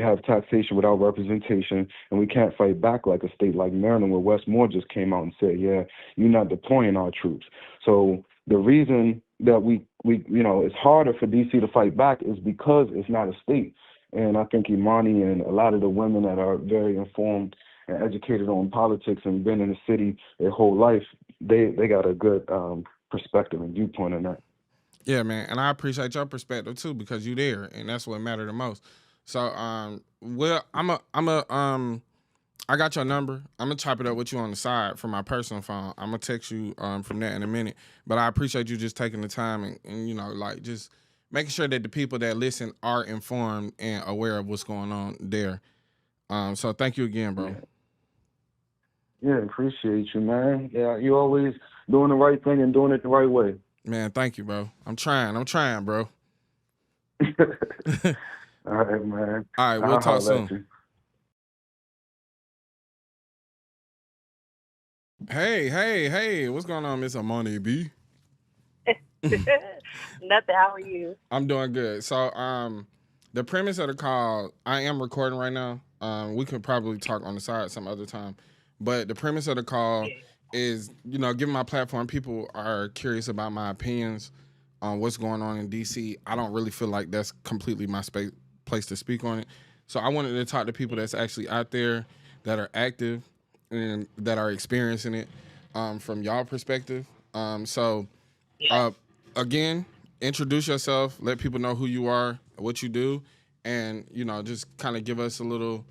have taxation without representation, and we can't fight back like a state like Maryland, where Wes Moore just came out and said, yeah, you're not deploying our troops. So the reason that we it's harder for DC to fight back is because it's not a state. And I think Imani and a lot of the women that are very informed and educated on politics and been in the city their whole life, they got a good perspective and viewpoint on that. Yeah, man, and I appreciate your perspective too because you there, and that's what mattered the most. So, well, I got your number. I'm gonna chop it up with you on the side from my personal phone. I'm gonna text you from that in a minute. But I appreciate you just taking the time and like just making sure that the people that listen are informed and aware of what's going on there. So thank you again, bro. Yeah, appreciate you, man. Yeah, you always doing the right thing and doing it the right way. Man, thank you, bro. I'm trying, bro. All right, man. All right, we'll I'll talk holler at soon. you. Hey, what's going on, Miss Amani B? Nothing. How are you? I'm doing good. So, the premise of the call, I am recording right now. We could probably talk on the side some other time, but the premise of the call is, given my platform, people are curious about my opinions on what's going on in DC. I don't really feel like that's completely my place to speak on it. So I wanted to talk to people that's actually out there, that are active, and that are experiencing it from y'all perspective. So again, introduce yourself, let people know who you are, what you do, and just kind of give us a little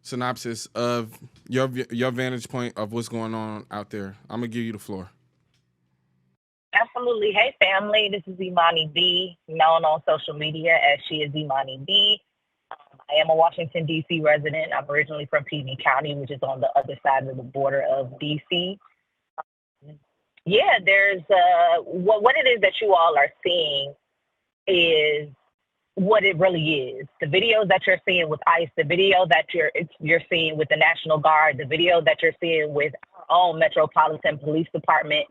synopsis of your vantage point of what's going on out there. I'm gonna give you the floor. Absolutely. Hey, family. This is Imani B, known on social media as She is Imani B. I am a Washington, D.C. resident. I'm originally from PG County, which is on the other side of the border of D.C. Yeah, there's what it is that you all are seeing is what it really is. The videos that you're seeing with ICE, the video that you're seeing with the National Guard, the video that you're seeing with our own Metropolitan Police Department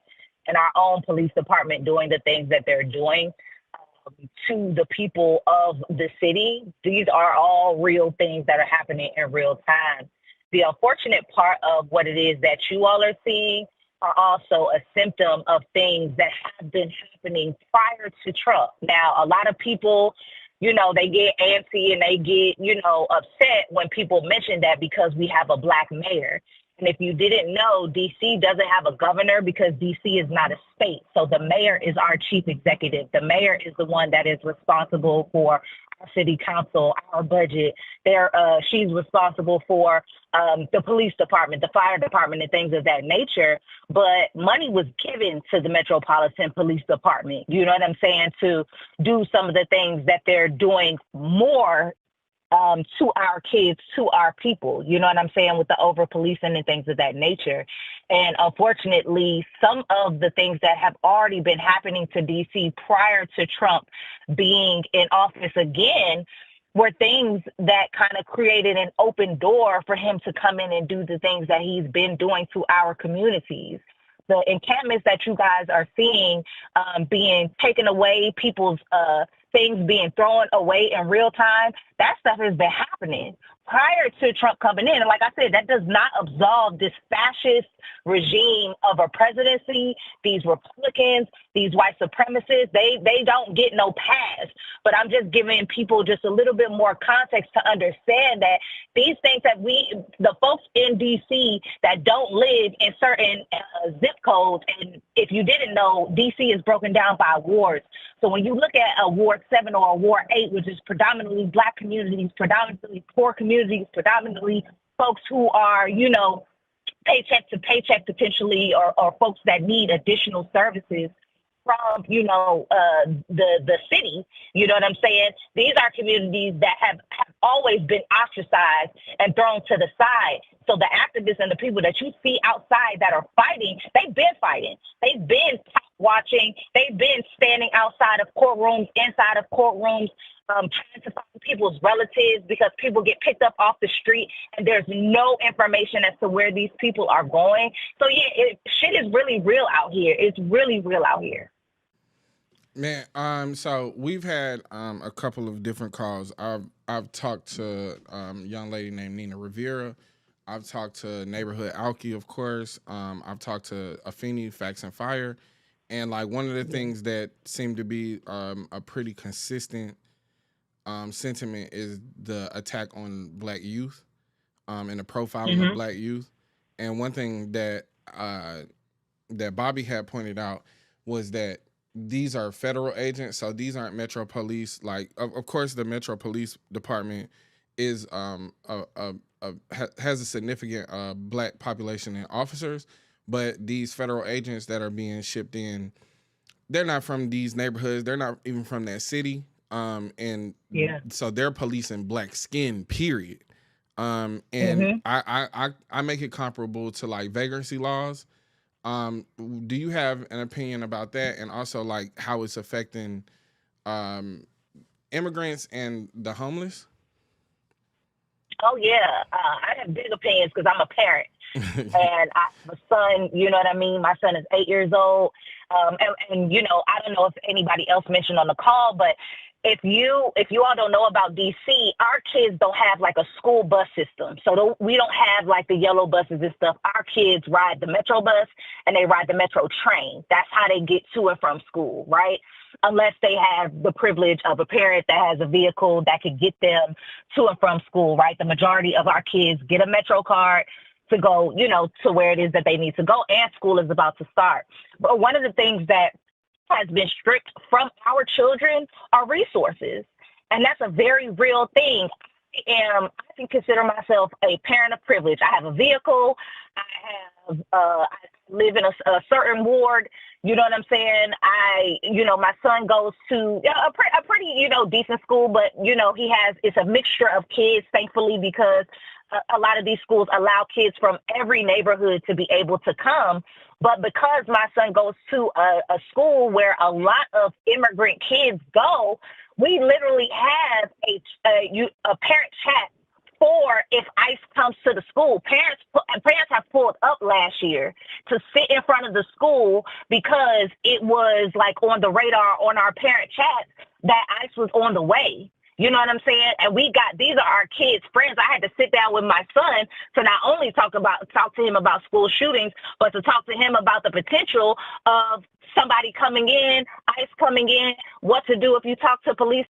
and our own police department doing the things that they're doing to the people of the city. These are all real things that are happening in real time. The unfortunate part of what it is that you all are seeing are also a symptom of things that have been happening prior to Trump. Now, a lot of people, they get antsy and they get, upset when people mention that because we have a Black mayor. And if you didn't know, D.C. doesn't have a governor because D.C. is not a state. So the mayor is our chief executive. The mayor is the one that is responsible for our city council, our budget. She's responsible for the police department, the fire department, and things of that nature. But money was given to the Metropolitan Police Department, you know what I'm saying, to do some of the things that they're doing more to our kids, to our people, you know what I'm saying, with the over policing and things of that nature. And unfortunately, some of the things that have already been happening to DC prior to Trump being in office again were things that kind of created an open door for him to come in and do the things that he's been doing to our communities. The encampments that you guys are seeing being taken away, people's things being thrown away in real time, that stuff has been happening prior to Trump coming in. And like I said, that does not absolve this fascist regime of a presidency. These Republicans, these white supremacists, they don't get no pass. But I'm just giving people just a little bit more context to understand that these things that the folks in D.C. that don't live in certain zip codes, and if you didn't know, D.C. is broken down by wards. So when you look at a Ward 7 or a Ward 8, which is predominantly Black communities, predominantly poor communities, predominantly folks who are, paycheck to paycheck potentially, or folks that need additional services from, the city, you know what I'm saying? These are communities that have always been ostracized and thrown to the side. So the activists and the people that you see outside that are fighting, they've been fighting. They've been watching. They've been standing outside of courtrooms, inside of courtrooms, trying to find people's relatives because people get picked up off the street and there's no information as to where these people are going. So yeah, shit is really real out here. It's really real out here. Man, so we've had a couple of different calls. I've talked to a young lady named Nina Rivera. I've talked to Neighborhood Alki, of course. I've talked to Afeni, Facts and Fire. And like one of the things that seemed to be a pretty consistent sentiment is the attack on Black youth and the profiling of Black youth. And one thing that Bobby had pointed out was that these are federal agents, so these aren't Metro Police. Like, of course, the Metro Police Department is has a significant Black population and officers, but these federal agents that are being shipped in, they're not from these neighborhoods. They're not even from that city, and so they're policing Black skin. Period. And I make it comparable to like vagrancy laws. Do you have an opinion about that, and also like how it's affecting immigrants and the homeless? Oh yeah, I have big opinions because I'm a parent and I have a son. You know what I mean? My son is 8 years old, and you know, I don't know if anybody else mentioned on the call, but if you all don't know about DC, our kids don't have like a school bus system. So we don't have like the yellow buses and stuff. Our kids ride the Metro bus and they ride the Metro train. That's how they get to and from school, right? Unless they have the privilege of a parent that has a vehicle that could get them to and from school, right? The majority of our kids get a Metro card to go, you know, to where it is that they need to go, and school is about to start. But one of the things that has been stripped from our children are resources. And that's a very real thing. I can consider myself a parent of privilege. I have a vehicle. I live in a certain ward. You know what I'm saying? My son goes to a pretty, decent school, but, it's a mixture of kids, thankfully, because a lot of these schools allow kids from every neighborhood to be able to come. But because my son goes to a school where a lot of immigrant kids go, we literally have a parent chat for if ICE comes to the school. Parents have pulled up last year to sit in front of the school because it was like on the radar on our parent chat that ICE was on the way. You know what I'm saying? And these are our kids' friends. I had to sit down with my son to not only talk to him about school shootings, but to talk to him about the potential of somebody coming in, ICE coming in, what to do if you talk to police